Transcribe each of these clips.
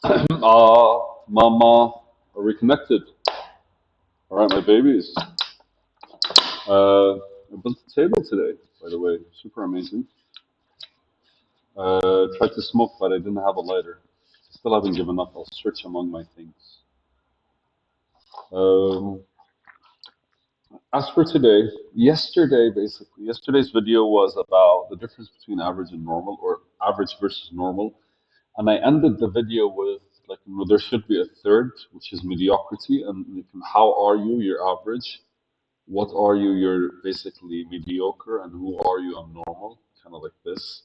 Mama, are we connected? All right, my babies. I built a table today, by the way. Super amazing. Tried to smoke, but I didn't have a lighter. Still haven't given up. I'll search among my things. Um, as for today, yesterday's video was about the difference between average and normal, or average versus normal. And I ended the video with like, there should be a third, which is mediocrity, and like, how are you? You're average. What are you? You're basically mediocre, and who are you? I'm normal, kind of like this.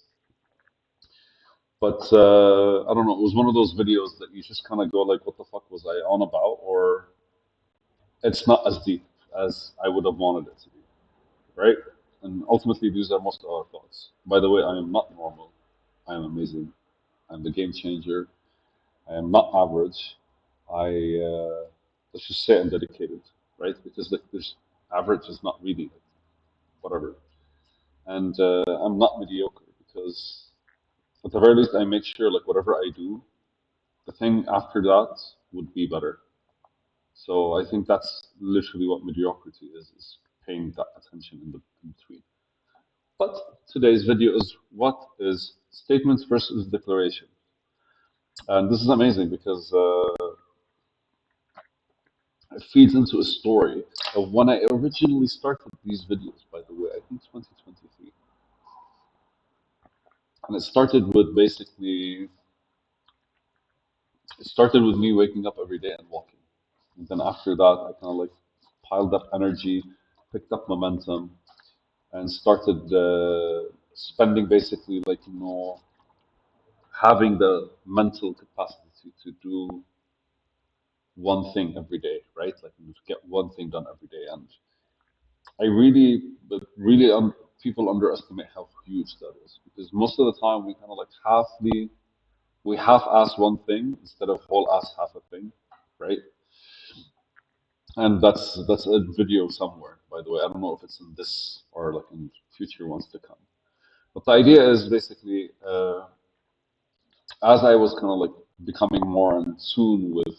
But I don't know. It was one of those videos that you just kind of go like, "What the fuck was I on about?" Or it's not as deep as I would have wanted it to be, right? And ultimately, these are most of our thoughts. By the way, I am not normal. I am amazing. I'm the game changer. I am not average. I let's just say I'm dedicated, right? Because like, there's average is not really like, whatever. And I'm not mediocre because at the very least I make sure like whatever I do, the thing after that would be better. So I think that's literally what mediocrity is paying that attention in between. But today's video is what is statements versus declaration. And this is amazing because it feeds into a story of when I originally started these videos, by the way, I think 2023. And it started with me waking up every day and walking. And then after that, I kind of like piled up energy, picked up momentum, and started spending basically like, having the mental capacity to do one thing every day, right? Like to get one thing done every day. And but really, people underestimate how huge that is because most of the time we kind of like we half-ass one thing instead of whole-ass half a thing, right? And that's a video somewhere, by the way. I don't know if it's in this or like in future ones to come. But the idea is basically, as I was kind of like becoming more in tune with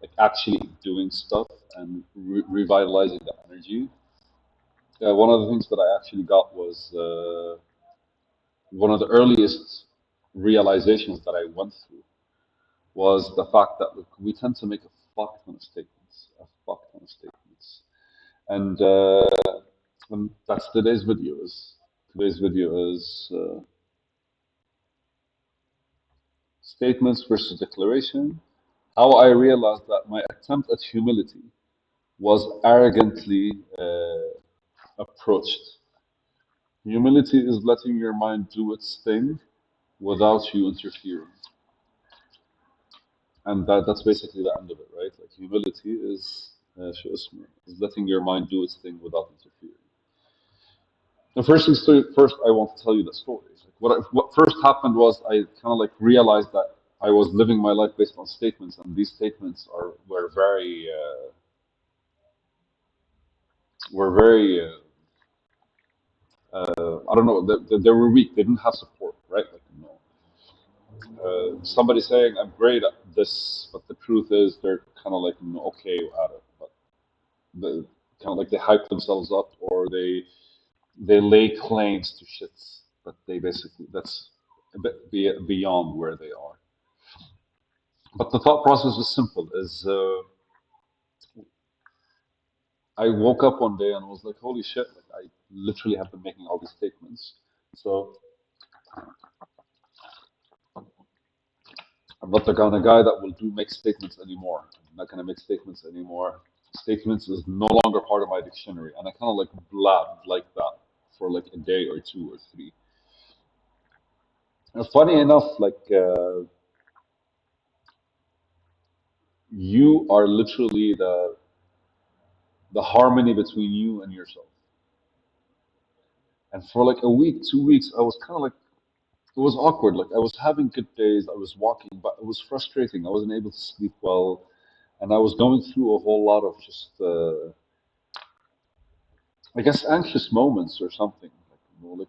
like actually doing stuff and revitalizing the energy, one of the things that I actually got was one of the earliest realizations that I went through was the fact that look, we tend to make a fuck ton of statements, a fuck ton of statements, and that's today's video. Today's video is statements versus declaration. How I realized that my attempt at humility was arrogantly approached. Humility is letting your mind do its thing without you interfering. And that's basically the end of it, right? Like humility is شو اسمه, is letting your mind do its thing without interfering. The first, I want to tell you the story. Like what first happened was I kind of like realized that I was living my life based on statements, and these statements were very I don't know, they were weak. They didn't have support, right? Like somebody saying I'm great at this, but the truth is they're kind of like okay at it, but the kind of like they hype themselves up or they lay claims to shits, but they basically that's a bit beyond where they are. But the thought process was simple: is I woke up one day and was like, holy shit! Like I literally have been making all these statements, so I'm not the kind of guy that will do make statements anymore. I'm not gonna make statements anymore. Statements is no longer part of my dictionary, and I kind of like blabbed like that for like a day or two or three. And funny enough, like you are literally the harmony between you and yourself. And for like a week, 2 weeks, I was kind of like it was awkward. Like I was having good days, I was walking, but it was frustrating. I wasn't able to sleep well, and I was going through a whole lot of just I guess anxious moments or something. Like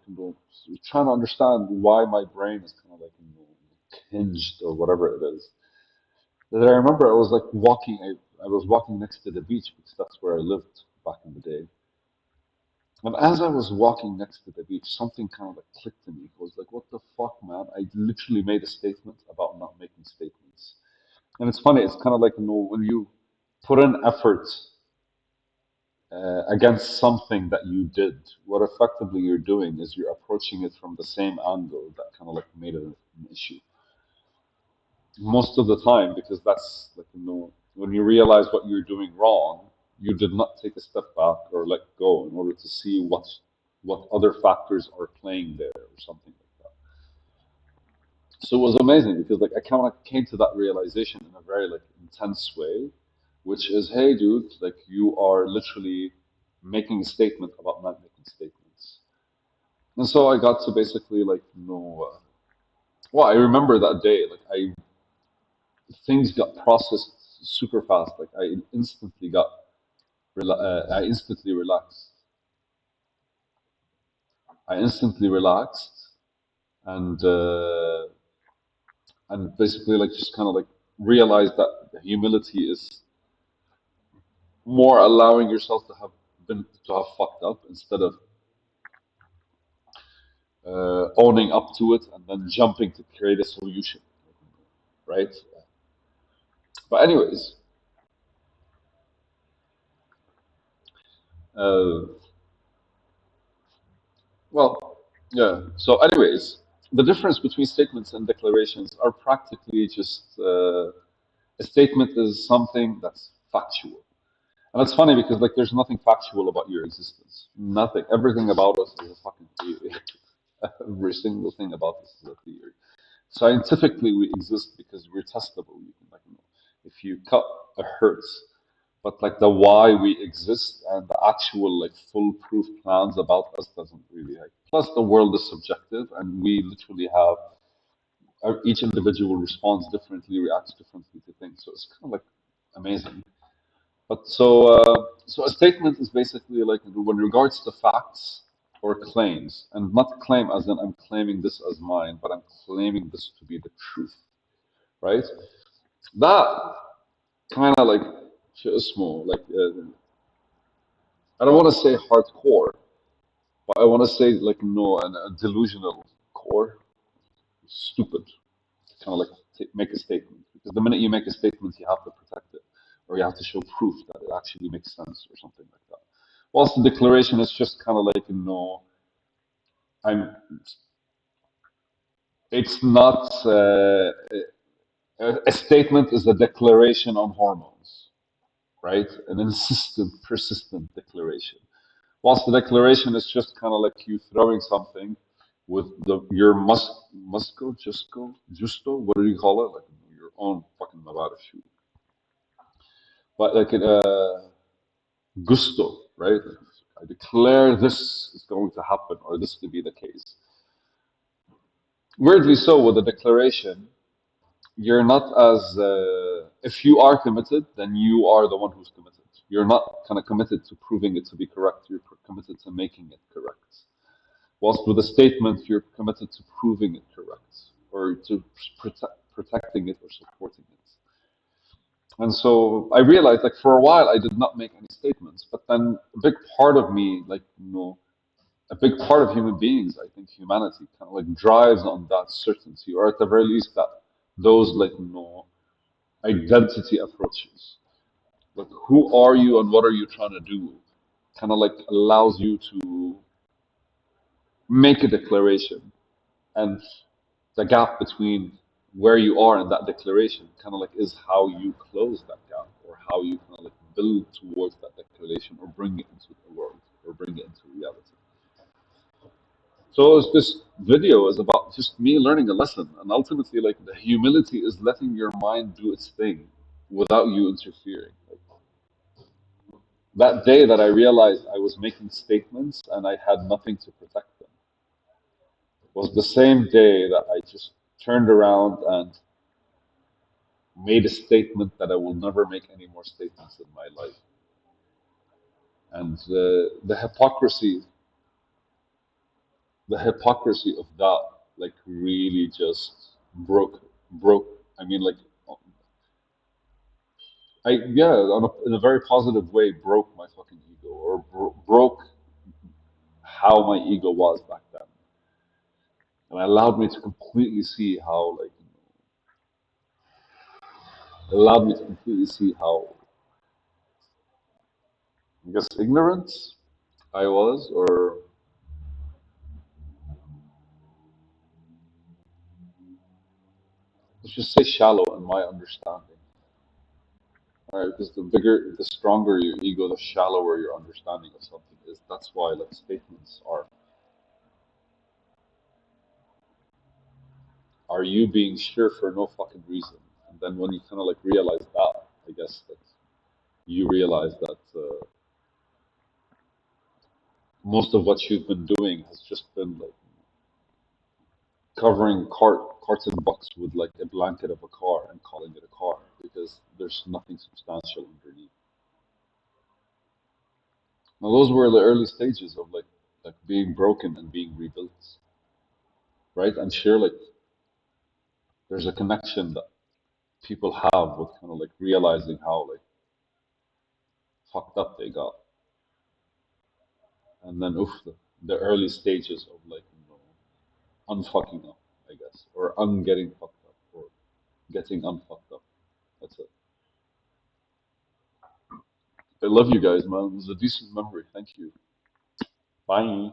trying to understand why my brain is kind of like hinged or whatever it is. That I remember I was like walking, I was walking next to the beach because that's where I lived back in the day. And as I was walking next to the beach, something kind of like clicked to me. It was like, what the fuck, man? I literally made a statement about not making statements. And it's funny, it's kind of like, when you put in effort against something that you did, what effectively you're doing is you're approaching it from the same angle that kind of like made it an issue. Most of the time, because that's like, when you realize what you're doing wrong, you did not take a step back or let go in order to see what other factors are playing there or something like that. So it was amazing because like I kind of like came to that realization in a very like intense way, which is, hey, dude, like you are literally making a statement about not making statements. And so I got to basically like, well, I remember that day, like things got processed super fast. Like I instantly relaxed. I instantly relaxed and and basically like just kind of like realized that the humility is more allowing yourself to have fucked up instead of owning up to it and then jumping to create a solution, right? But anyways, uh, well, yeah. So anyways, the difference between statements and declarations are practically just a statement is something that's factual. And it's funny because like there's nothing factual about your existence. Nothing. Everything about us is a fucking theory. Every single thing about us is a theory. Scientifically, we exist because we're testable. You can like, if you cut, it hurts. But like the why we exist and the actual like foolproof plans about us doesn't really like. Plus, the world is subjective, and we literally have each individual responds differently, reacts differently to things. So it's kind of like amazing. But so a statement is basically like when regards to facts or claims, and not claim as in I'm claiming this as mine, but I'm claiming this to be the truth, right? That kind of like shit is small. Like I don't want to say hardcore, but I want to say like no, a delusional core, stupid. Kind of like make a statement because the minute you make a statement, you have to protect it, or you have to show proof that it actually makes sense or something like that. Whilst the declaration is just kind of like I'm. It's not a statement is a declaration on hormones, right? An insistent, persistent declaration. Whilst the declaration is just kind of like you throwing something with your justo, what do you call it? Like your own fucking Nevada shoe. But like gusto, right? I declare this is going to happen or this to be the case. Weirdly so, with a declaration, you're not as if you are committed, then you are the one who's committed. You're not kind of committed to proving it to be correct. You're committed to making it correct. Whilst with a statement, you're committed to proving it correct or to protecting it or supporting it. And so I realized, like for a while, I did not make any statements. But then a big part of me, like a big part of human beings, I think humanity, kind of like drives on that certainty, or at the very least, that those like identity approaches. Like who are you and what are you trying to do? Kind of like allows you to make a declaration, and the gap between where you are and that declaration kind of like is how you close that gap or how you kind of like build towards that declaration or bring it into the world or bring it into reality. So this video is about just me learning a lesson, and ultimately like the humility is letting your mind do its thing without you interfering. Like, that day that I realized I was making statements and I had nothing to protect them was the same day that I just turned around and made a statement that I will never make any more statements in my life. And the hypocrisy of that, like really just. broke. I mean, like, yeah, in a very positive way, broke my fucking ego, or broke how my ego was back then, and allowed me to completely see how, like, allowed me to completely see how, I guess, ignorant I was, or let's just say shallow in my understanding. Right? Because the stronger your ego, the shallower your understanding of something is. That's why, like, statements are you being sure for no fucking reason. And then when you kind of like realize that, I guess that you realize that most of what you've been doing has just been like covering carts and bucks with like a blanket of a car and calling it a car because there's nothing substantial underneath. Now those were the early stages of like being broken and being rebuilt, right? And sure, like there's a connection that people have with kind of like realizing how like fucked up they got, and then oof, the early stages of like unfucking up, I guess, or ungetting fucked up, or getting unfucked up. That's it. I love you guys, man. It was a decent memory. Thank you. Bye.